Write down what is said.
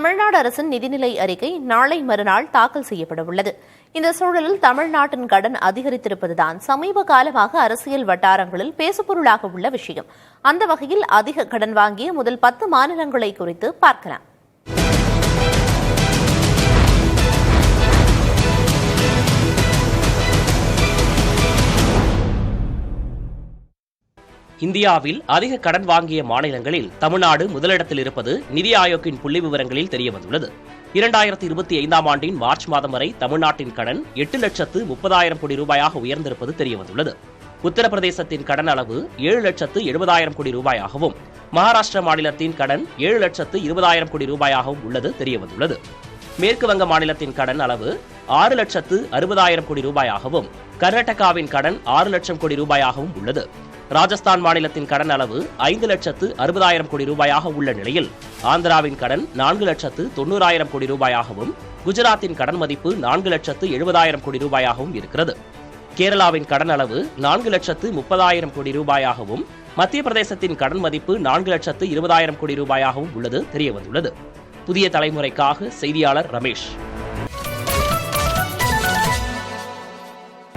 தமிழ்நாடு அரசின் நிதிநிலை அறிக்கை நாளை மறுநாள் தாக்கல் செய்யப்பட உள்ளது. இந்த சூழலில் தமிழ்நாட்டின் கடன் அதிகரித்திருப்பதுதான் சமீப காலமாக அரசியல் வட்டாரங்களில் பேசுபொருளாக உள்ள விஷயம். அந்த வகையில் அதிக கடன் வாங்கிய முதல் 10 மாநிலங்களை குறித்து பார்க்கலாம். இந்தியாவில் அதிக கடன் வாங்கிய மாநிலங்களில் தமிழ்நாடு முதலிடத்தில் இருப்பது நிதி ஆயோக்கின் புள்ளி விவரங்களில் தெரியவந்துள்ளது. 2025ஆம் ஆண்டின் மார்ச் மாதம் வரை தமிழ்நாட்டின் கடன் 8,30,000 கோடி ரூபாயாக உயர்ந்திருப்பது தெரியவந்துள்ளது. உத்தரப்பிரதேசத்தின் கடன் அளவு 7,70,000 கோடி ரூபாயாகவும், மகாராஷ்டிரா மாநிலத்தின் கடன் 7,20,000 கோடி ரூபாயாகவும் உள்ளது தெரியவந்துள்ளது. மேற்கு வங்க மாநிலத்தின் கடன் அளவு 6,60,000 கோடி ரூபாயாகவும், கர்நாடகாவின் கடன் 6 லட்சம் கோடி ரூபாயாகவும் உள்ளது. ராஜஸ்தான் மாநிலத்தின் கடன் அளவு 5,60,000 கோடி ரூபாயாக உள்ள நிலையில் ஆந்திராவின் கடன் 4,90,000 கோடி ரூபாயாகவும், குஜராத்தின் கடன் மதிப்பு 4,70,000 கோடி ரூபாயாகவும் இருக்கிறது. கேரளாவின் கடன் அளவு 4,30,000 கோடி ரூபாயாகவும், மத்திய பிரதேசத்தின் கடன் மதிப்பு 4,20,000 கோடி ரூபாயாகவும் உள்ளது தெரியவந்துள்ளது. புதிய தலைமுறைக்காக செய்தியாளர் ரமேஷ்.